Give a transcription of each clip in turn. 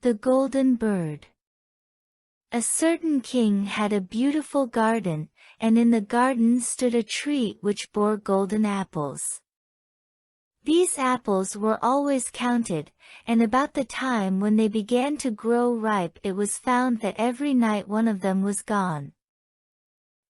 The Golden Bird. A certain king had a beautiful garden, and in the garden stood a tree which bore golden apples. These apples were always counted, and about the time when they began to grow ripe it was found that every night one of them was gone.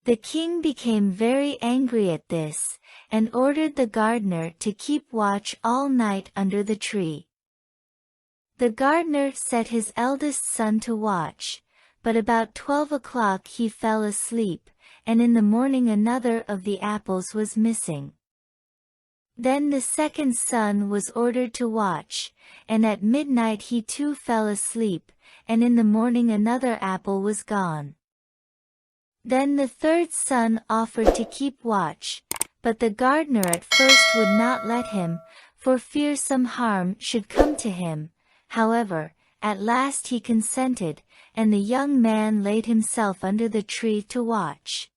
The king became very angry at this, and ordered the gardener to keep watch all night under the tree. The gardener set his eldest son to watch, but about 12 o'clock he fell asleep, and in the morning another of the apples was missing. Then the second son was ordered to watch, and at midnight he too fell asleep, and in the morning another apple was gone. Then the third son offered to keep watch, but the gardener at first would not let him, for fear some harm should come to him. However, at last he consented, and the young man laid himself under the tree to watch.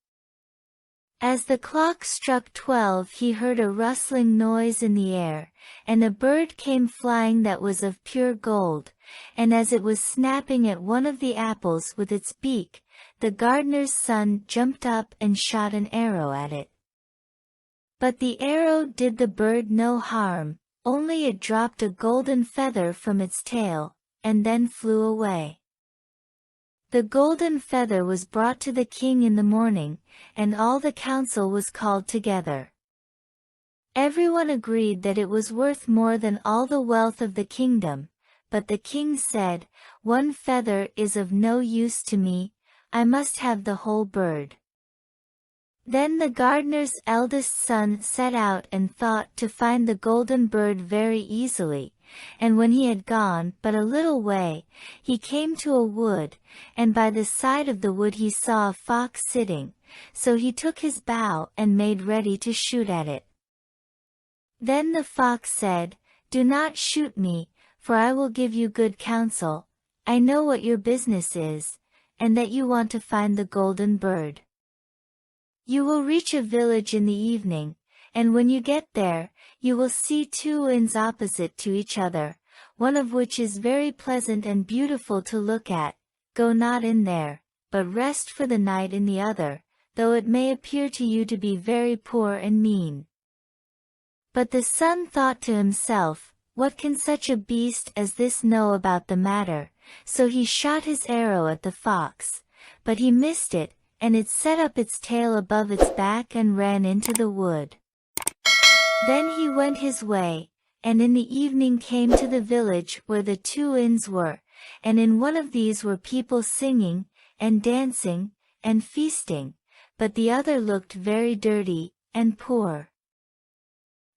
As the clock struck 12 he heard a rustling noise in the air, and a bird came flying that was of pure gold, and as it was snapping at one of the apples with its beak, the gardener's son jumped up and shot an arrow at it. But the arrow did the bird no harm, only it dropped a golden feather from its tail, and then flew away. The golden feather was brought to the king in the morning, and all the council was called together. Everyone agreed that it was worth more than all the wealth of the kingdom, but the king said, "One feather is of no use to me, I must have the whole bird." Then the gardener's eldest son set out and thought to find the golden bird very easily, and when he had gone but a little way, he came to a wood, and by the side of the wood he saw a fox sitting, so he took his bow and made ready to shoot at it. Then the fox said, "Do not shoot me, for I will give you good counsel. I know what your business is, and that you want to find the golden bird. You will reach a village in the evening, and when you get there, you will see two inns opposite to each other, one of which is very pleasant and beautiful to look at. Go not in there, but rest for the night in the other, though it may appear to you to be very poor and mean." But the son thought to himself, "What can such a beast as this know about the matter?" So he shot his arrow at the fox, but he missed it, and it set up its tail above its back and ran into the wood. Then he went his way, and in the evening came to the village where the two inns were, and in one of these were people singing, and dancing, and feasting, but the other looked very dirty, and poor.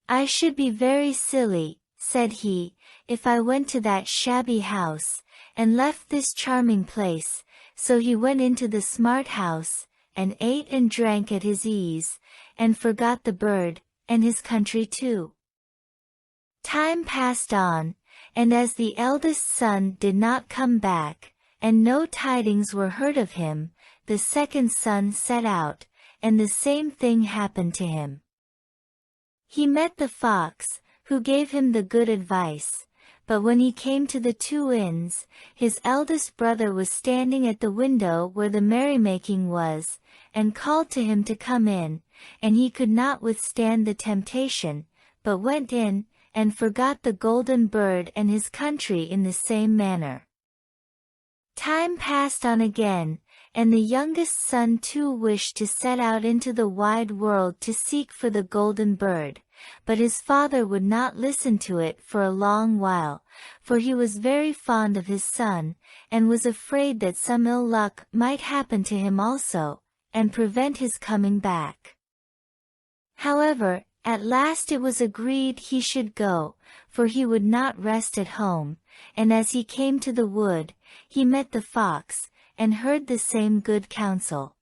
"I should be very silly," said he, "if I went to that shabby house, and left this charming place." So he went into the smart house, and ate and drank at his ease, and forgot the bird, and his country too. Time passed on, and as the eldest son did not come back, and no tidings were heard of him, the second son set out, and the same thing happened to him. He met the fox, who gave him the good advice, but when he came to the two inns, his eldest brother was standing at the window where the merrymaking was, and called to him to come in, and he could not withstand the temptation, but went in, and forgot the golden bird and his country in the same manner. Time passed on again, and the youngest son too wished to set out into the wide world to seek for the golden bird, but his father would not listen to it for a long while, for he was very fond of his son, and was afraid that some ill luck might happen to him also, and prevent his coming back. However, at last it was agreed he should go, for he would not rest at home, and as he came to the wood, he met the fox, and heard the same good counsel.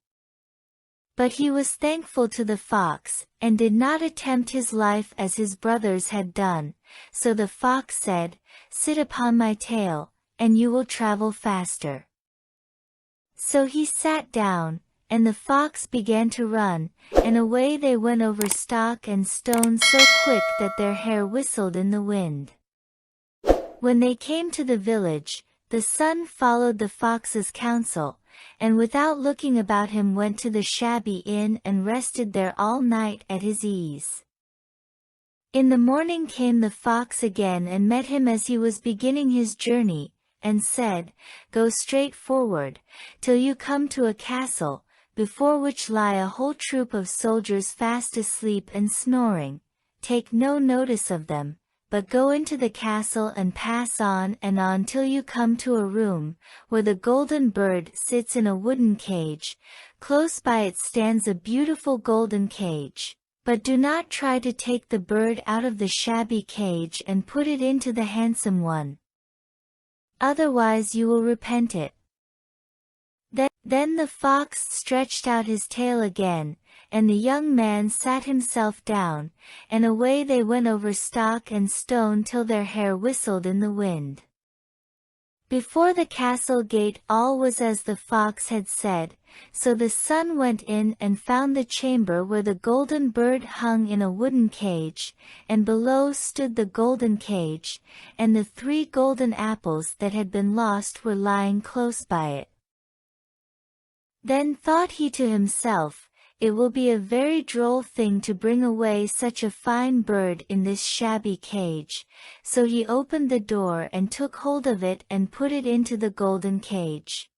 But he was thankful to the fox, and did not attempt his life as his brothers had done, so the fox said, "Sit upon my tail, and you will travel faster." So he sat down, and the fox began to run, and away they went over stock and stone so quick that their hair whistled in the wind. When they came to the village, the son followed the fox's counsel, and without looking about him went to the shabby inn and rested there all night at his ease. In the morning came the fox again and met him as he was beginning his journey, and said, "Go straight forward, till you come to a castle, before which lie a whole troop of soldiers fast asleep and snoring. Take no notice of them, but go into the castle and pass on and on till you come to a room, where the golden bird sits in a wooden cage. Close by it stands a beautiful golden cage. But do not try to take the bird out of the shabby cage and put it into the handsome one. Otherwise you will repent it." Then the fox stretched out his tail again, and the young man sat himself down, and away they went over stock and stone till their hair whistled in the wind. Before the castle gate all was as the fox had said, so the son went in and found the chamber where the golden bird hung in a wooden cage, and below stood the golden cage, and the 3 golden apples that had been lost were lying close by it. Then thought he to himself, "It will be a very droll thing to bring away such a fine bird in this shabby cage," so he opened the door and took hold of it and put it into the golden cage.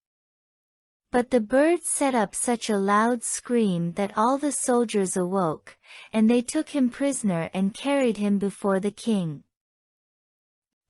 But the bird set up such a loud scream that all the soldiers awoke, and they took him prisoner and carried him before the king.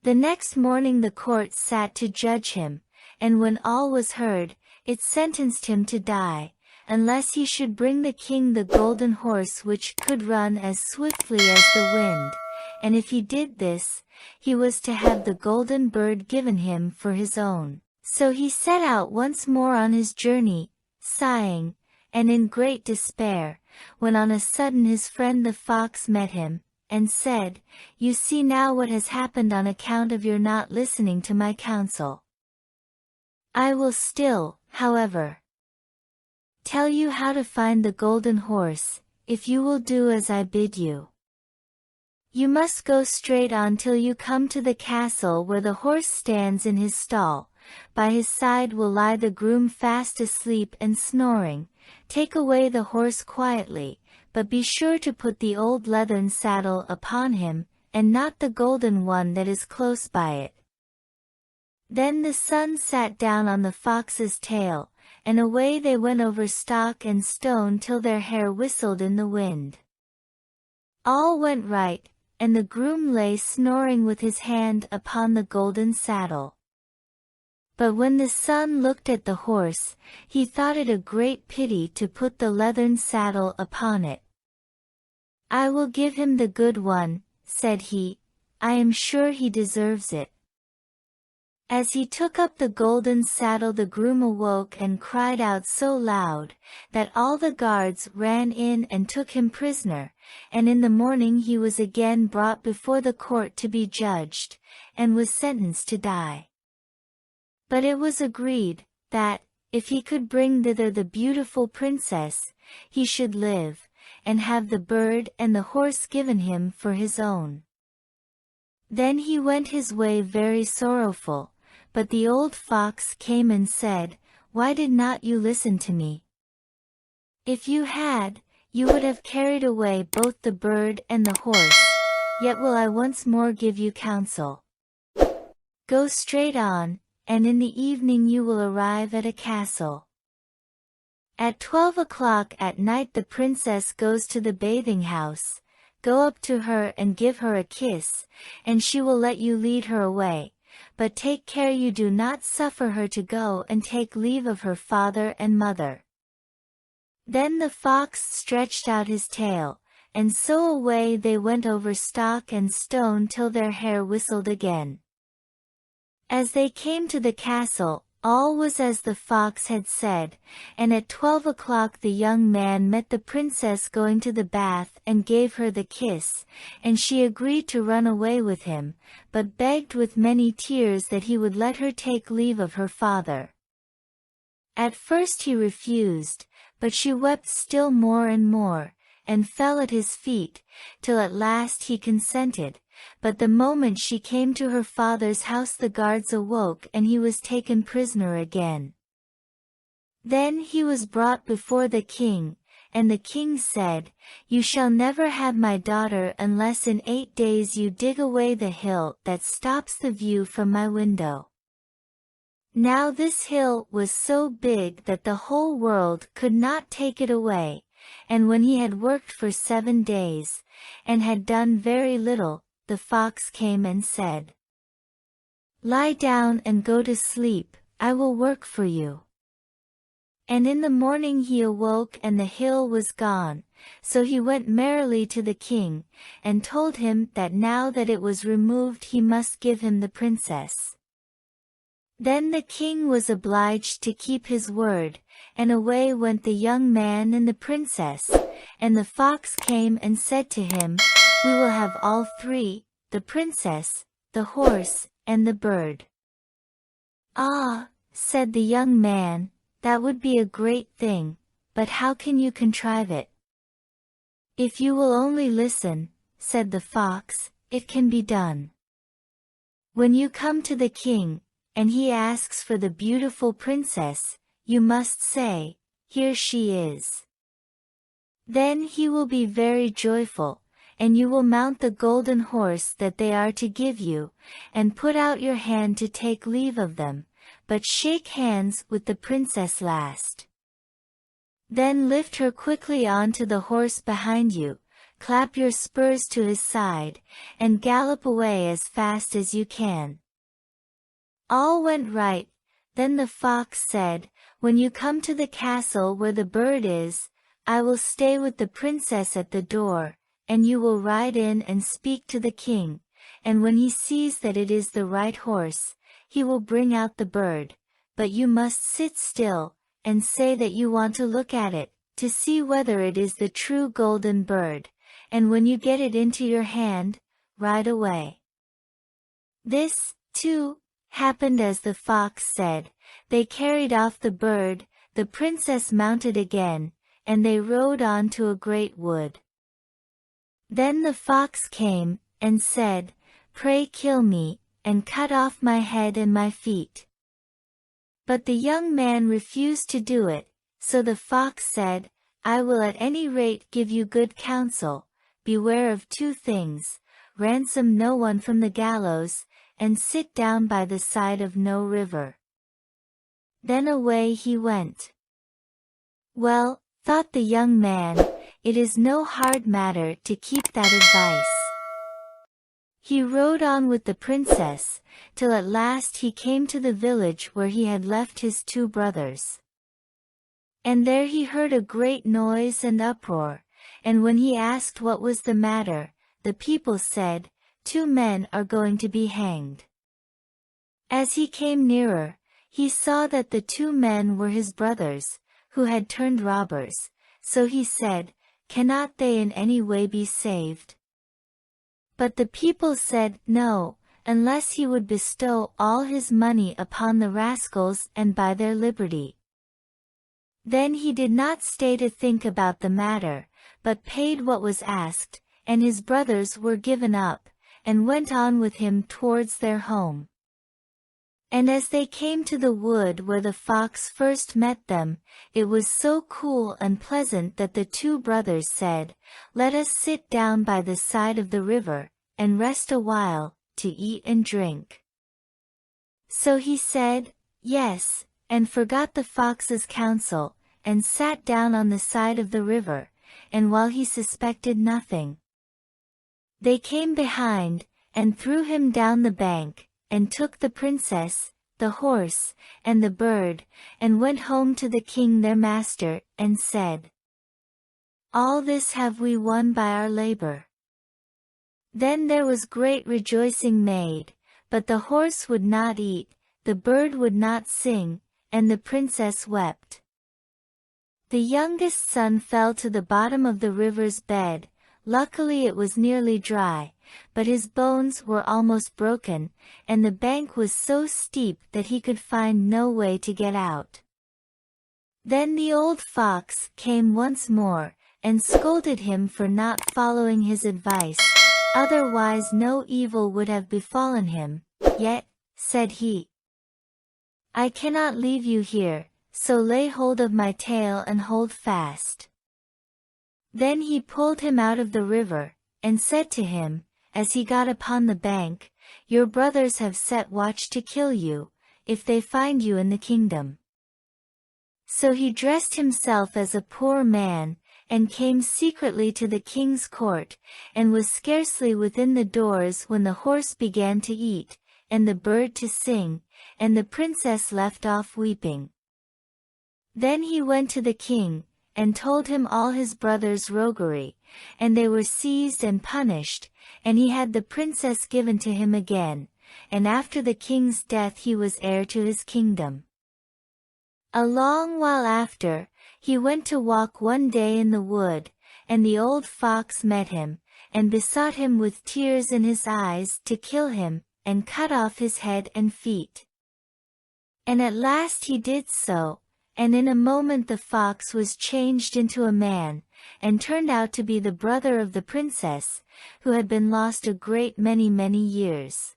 The next morning the court sat to judge him, and when all was heard, it sentenced him to die, unless he should bring the king the golden horse which could run as swiftly as the wind, and if he did this, he was to have the golden bird given him for his own. So he set out once more on his journey, sighing, and in great despair, when on a sudden his friend the fox met him, and said, "You see now what has happened on account of your not listening to my counsel. I will still, however, tell you how to find the golden horse, if you will do as I bid you. You must go straight on till you come to the castle where the horse stands in his stall. By his side will lie the groom fast asleep and snoring. Take away the horse quietly, but be sure to put the old leathern saddle upon him, and not the golden one that is close by it." Then the son sat down on the fox's tail, and away they went over stock and stone till their hair whistled in the wind. All went right, and the groom lay snoring with his hand upon the golden saddle. But when the son looked at the horse, he thought it a great pity to put the leathern saddle upon it. "I will give him the good one," said he. "I am sure he deserves it." As he took up the golden saddle the groom awoke and cried out so loud, that all the guards ran in and took him prisoner, and in the morning he was again brought before the court to be judged, and was sentenced to die. But it was agreed, that, if he could bring thither the beautiful princess, he should live, and have the bird and the horse given him for his own. Then he went his way very sorrowful, but the old fox came and said, "Why did not you listen to me? If you had, you would have carried away both the bird and the horse. Yet will I once more give you counsel. Go straight on, and in the evening you will arrive at a castle. At 12 o'clock at night the princess goes to the bathing house. Go up to her and give her a kiss, and she will let you lead her away. But take care you do not suffer her to go and take leave of her father and mother." Then the fox stretched out his tail, and so away they went over stock and stone till their hair whistled again. As they came to the castle, all was as the fox had said, and at 12 o'clock the young man met the princess going to the bath and gave her the kiss, and she agreed to run away with him, but begged with many tears that he would let her take leave of her father. At first he refused, but she wept still more and more, and fell at his feet, till at last he consented. But the moment she came to her father's house the guards awoke and he was taken prisoner again. Then he was brought before the king, and the king said, "You shall never have my daughter unless in 8 days you dig away the hill that stops the view from my window." Now this hill was so big that the whole world could not take it away, and when he had worked for 7 days, and had done very little, the fox came and said, "Lie down and go to sleep, I will work for you." And in the morning he awoke and the hill was gone, so he went merrily to the king, and told him that now that it was removed he must give him the princess. Then the king was obliged to keep his word, and away went the young man and the princess, and the fox came and said to him, "We will have all three, the princess, the horse, and the bird." "Ah," said the young man, "that would be a great thing, but how can you contrive it?" "If you will only listen," said the fox, "it can be done. When you come to the king, and he asks for the beautiful princess, you must say, 'Here she is.' Then he will be very joyful, and you will mount the golden horse that they are to give you, and put out your hand to take leave of them, but shake hands with the princess last. Then lift her quickly on to the horse behind you, clap your spurs to his side, and gallop away as fast as you can." All went right. Then the fox said, "When you come to the castle where the bird is, I will stay with the princess at the door, and you will ride in and speak to the king, and when he sees that it is the right horse, he will bring out the bird, but you must sit still, and say that you want to look at it, to see whether it is the true golden bird, and when you get it into your hand, ride away." This, too, happened as the fox said. They carried off the bird, the princess mounted again, and they rode on to a great wood. Then the fox came, and said, "Pray kill me, and cut off my head and my feet." But the young man refused to do it, so the fox said, "I will at any rate give you good counsel. Beware of 2 things, ransom no one from the gallows, and sit down by the side of no river." Then away he went. Well, thought the young man, it is no hard matter to keep that advice. He rode on with the princess, till at last he came to the village where he had left his 2 brothers. And there he heard a great noise and uproar, and when he asked what was the matter, the people said, 2 men are going to be hanged. As he came nearer, he saw that the 2 men were his brothers, who had turned robbers, so he said, "Cannot they in any way be saved?" But the people said, "No, unless he would bestow all his money upon the rascals and buy their liberty." Then he did not stay to think about the matter, but paid what was asked, and his brothers were given up, and went on with him towards their home. And as they came to the wood where the fox first met them, it was so cool and pleasant that the 2 brothers said, "Let us sit down by the side of the river, and rest a while, to eat and drink." So he said, "Yes," and forgot the fox's counsel, and sat down on the side of the river, and while he suspected nothing, they came behind, and threw him down the bank, and took the princess, the horse, and the bird, and went home to the king their master, and said, "All this have we won by our labor." Then there was great rejoicing made, but the horse would not eat, the bird would not sing, and the princess wept. The youngest son fell to the bottom of the river's bed. Luckily it was nearly dry, but his bones were almost broken, and the bank was so steep that he could find no way to get out. Then the old fox came once more, and scolded him for not following his advice, otherwise no evil would have befallen him. Yet, said he, I cannot leave you here, so lay hold of my tail and hold fast. Then he pulled him out of the river, and said to him, as he got upon the bank, Your brothers have set watch to kill you, if they find you in the kingdom. So he dressed himself as a poor man, and came secretly to the king's court, and was scarcely within the doors when the horse began to eat, and the bird to sing, and the princess left off weeping. Then he went to the king, and told him all his brothers' roguery, and they were seized and punished, and he had the princess given to him again, and after the king's death he was heir to his kingdom. A long while after, he went to walk one day in the wood, and the old fox met him, and besought him with tears in his eyes to kill him, and cut off his head and feet. And at last he did so, and in a moment the fox was changed into a man, and turned out to be the brother of the princess, who had been lost a great many years.